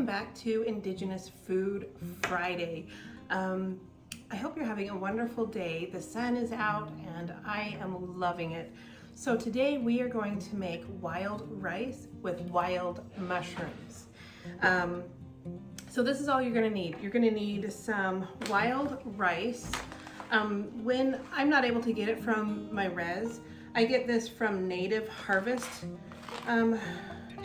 back to Indigenous Food Friday. I hope you're having a wonderful day. The sun is out and I am loving it. So today we are going to make wild rice with wild mushrooms. So this is all you're gonna need. You're gonna need some wild rice. When I'm not able to get it from my res, I get this from Native Harvest. And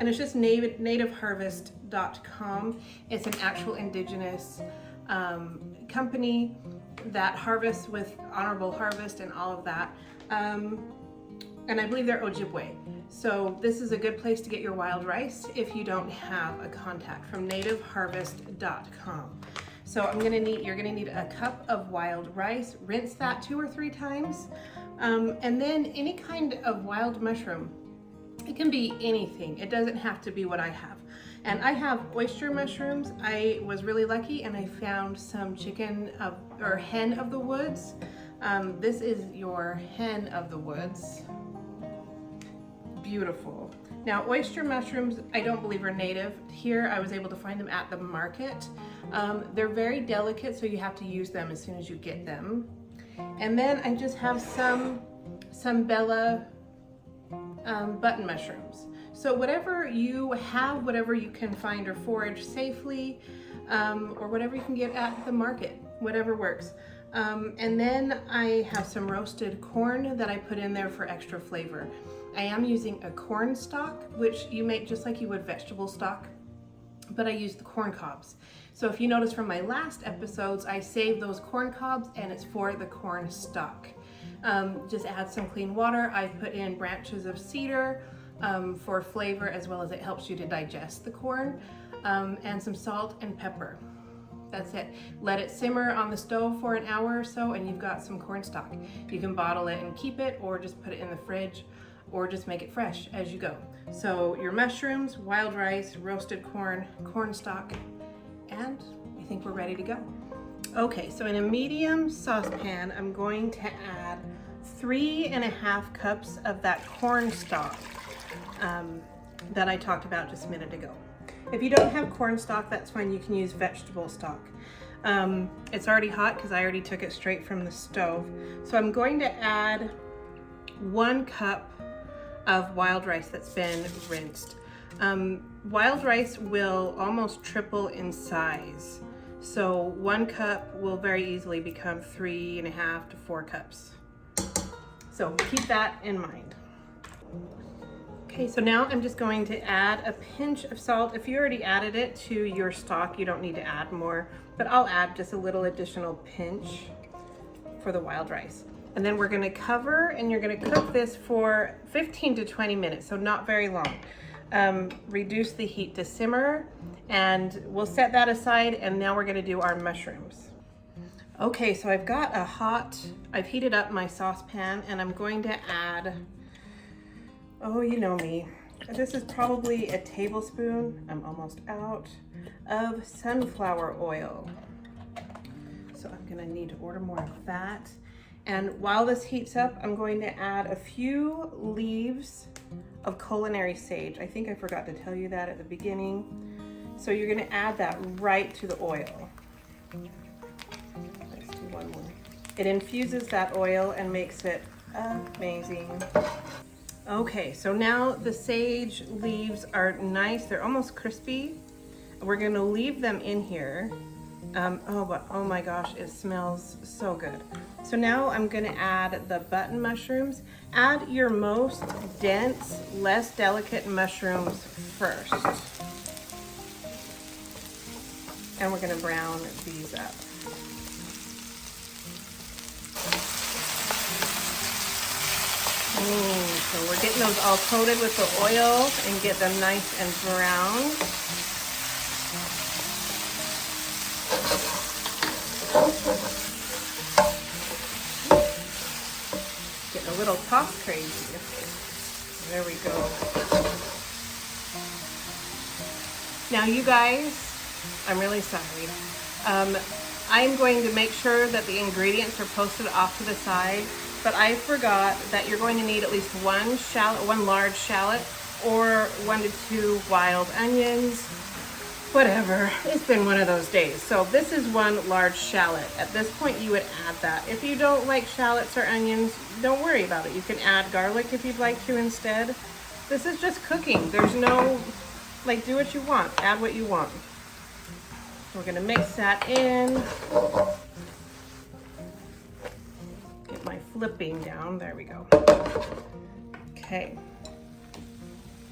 it's just nativeharvest.com. It's an actual indigenous company that harvests with honorable harvest and all of that. And I believe they're Ojibwe. So this is a good place to get your wild rice if you don't have a contact, from nativeharvest.com. So you're gonna need a cup of wild rice. Rinse that 2 or 3 times. And then any kind of wild mushroom. It can be anything. It doesn't have to be what I have. And I have oyster mushrooms. I was really lucky and I found some hen of the woods. This is your hen of the woods. Beautiful. Now, oyster mushrooms, I don't believe are native. Here, I was able to find them at the market. They're very delicate, so you have to use them as soon as you get them. And then I just have some Bella button mushrooms. So whatever you have, whatever you can find or forage safely, or whatever you can get at the market, whatever works. And then I have some roasted corn that I put in there for extra flavor. I am using a corn stalk, which you make just like you would vegetable stock, but I use the corn cobs. So if you notice from my last episodes, I saved those corn cobs and it's for the corn stalk. Just add some clean water. I put in branches of cedar for flavor, as well as it helps you to digest the corn, and some salt and pepper. That's it. Let it simmer on the stove for an hour or so and you've got some corn stalk. You can bottle it and keep it, or just put it in the fridge, or just make it fresh as you go. So your mushrooms, wild rice, roasted corn, corn stalk, and I think we're ready to go. Okay, so in a medium saucepan, I'm going to add 3.5 cups of that corn stalk that I talked about just a minute ago. If you don't have corn stalk, that's fine. You can use vegetable stock. It's already hot because I already took it straight from the stove. So I'm going to add 1 cup of wild rice that's been rinsed. Wild rice will almost triple in size. So 1 cup will very easily become 3.5 to 4 cups. So keep that in mind. Okay, so now I'm just going to add a pinch of salt. If you already added it to your stock, you don't need to add more, but I'll add just a little additional pinch for the wild rice. And then we're gonna cover, and you're gonna cook this for 15 to 20 minutes, so not very long. Reduce the heat to simmer, and we'll set that aside, and now we're gonna do our mushrooms. Okay, so I've heated up my saucepan, and I'm going to add, oh, you know me, this is probably a tablespoon, I'm almost out, of sunflower oil. So I'm gonna need to order more of that. And while this heats up, I'm going to add a few leaves of culinary sage. I think I forgot to tell you that at the beginning. So you're gonna add that right to the oil. Let's do one more. It infuses that oil and makes it amazing. Okay, so now the sage leaves are nice. They're almost crispy. We're gonna leave them in here. Oh my gosh, it smells so good. So now I'm gonna add the button mushrooms. Add your most dense, less delicate mushrooms first. And we're gonna brown these up. So we're getting those all coated with the oil and get them nice and brown. Getting a little toss crazy. There we go. Now you guys, I'm really sorry. I'm going to make sure that the ingredients are posted off to the side, but I forgot that you're going to need at least 1 large shallot, or 1 to 2 wild onions, Whatever, it's been one of those days. So this is one large shallot. At this point you would add that. If you don't like shallots or onions, don't worry about it. You can add garlic if you'd like to instead. This is just cooking. There's no, like, do what you want, add what you want. We're gonna mix that in. Get my flipping down, there we go. Okay,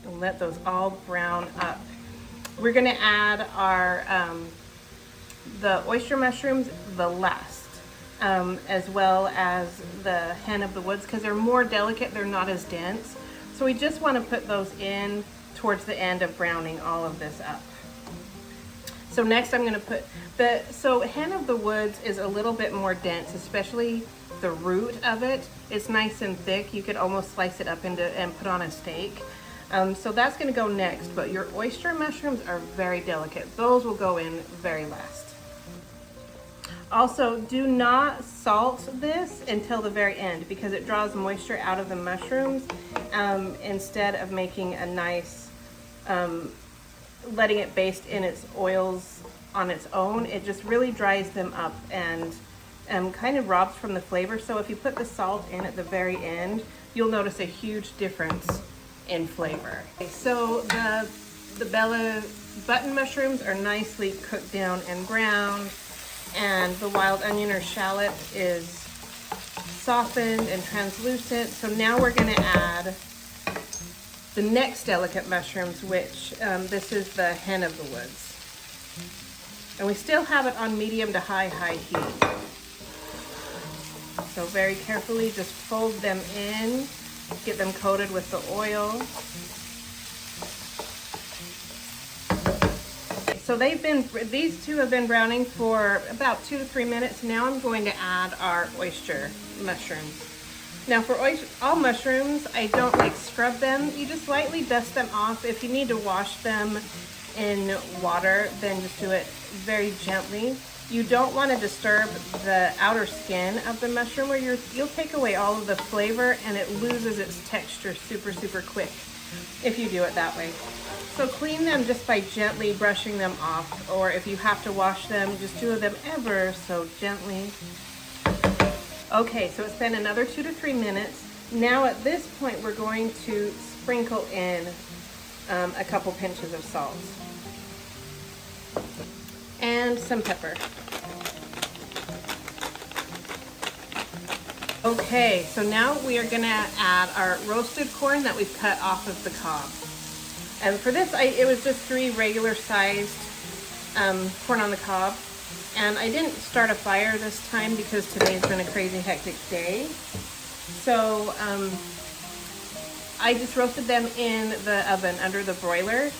and let those all brown up. We're gonna add our, the oyster mushrooms the last, as well as the hen of the woods, because they're more delicate, they're not as dense. So we just wanna put those in towards the end of browning all of this up. So next I'm gonna put so hen of the woods is a little bit more dense, especially the root of it. It's nice and thick. You could almost slice it up into and put on a steak. So that's gonna go next, but your oyster mushrooms are very delicate. Those will go in very last. Also, do not salt this until the very end because it draws moisture out of the mushrooms instead of making a nice, letting it baste in its oils on its own. It just really dries them up and kind of robs from the flavor. So if you put the salt in at the very end, you'll notice a huge difference in flavor. Okay, so the Bella button mushrooms are nicely cooked down and browned, and the wild onion or shallot is softened and translucent. So now we're gonna add the next delicate mushrooms, which this is the hen of the woods. And we still have it on medium to high heat. So very carefully just fold them in, get them coated with the oil. So these two have been browning for about 2 to 3 minutes. Now I'm going to add our oyster mushrooms. Now for all mushrooms, I don't like scrub them. You just lightly dust them off. If you need to wash them in water, then just do it very gently. You don't want to disturb the outer skin of the mushroom, or you'll take away all of the flavor and it loses its texture super, super quick if you do it that way. So clean them just by gently brushing them off, or if you have to wash them, just do them ever so gently. Okay, so it's been another 2 to 3 minutes. Now at this point, we're going to sprinkle in a couple pinches of salt and some pepper. Okay, so now we are gonna add our roasted corn that we've cut off of the cob. And for this, it was just 3 regular sized corn on the cob. And I didn't start a fire this time because today's been a crazy hectic day. So I just roasted them in the oven under the broiler,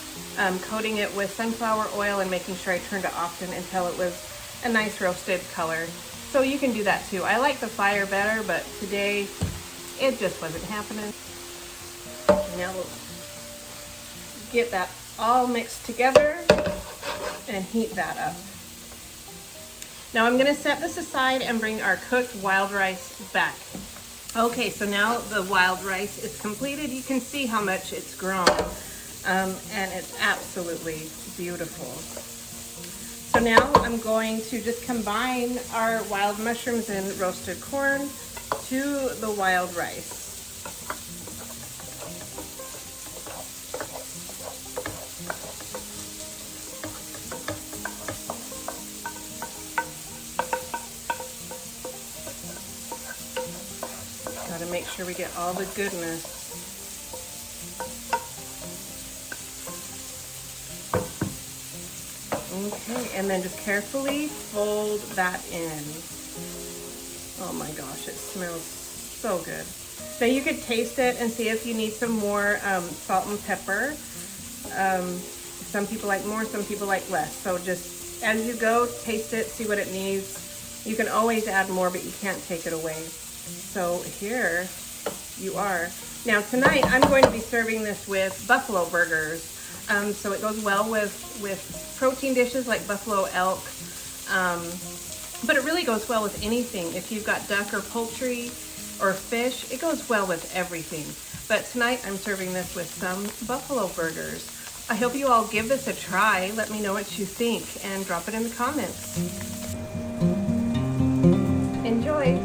coating it with sunflower oil and making sure I turned it often until it was a nice roasted color. So you can do that too. I like the fire better, but today it just wasn't happening. Now we'll get that all mixed together and heat that up. Now I'm gonna set this aside and bring our cooked wild rice back. Okay, so now the wild rice is completed. You can see how much it's grown, and it's absolutely beautiful. So now I'm going to just combine our wild mushrooms and roasted corn to the wild rice. Gotta make sure we get all the goodness. Okay, and then just carefully fold that in. Oh my gosh, it smells so good. Now you could taste it and see if you need some more salt and pepper. Some people like more, some people like less. So just as you go, taste it, see what it needs. You can always add more, but you can't take it away. So here you are. Now tonight I'm going to be serving this with buffalo burgers. So it goes well with protein dishes like buffalo elk, but it really goes well with anything. If you've got duck or poultry or fish, it goes well with everything. But tonight I'm serving this with some buffalo burgers. I hope you all give this a try. Let me know what you think and drop it in the comments. Enjoy!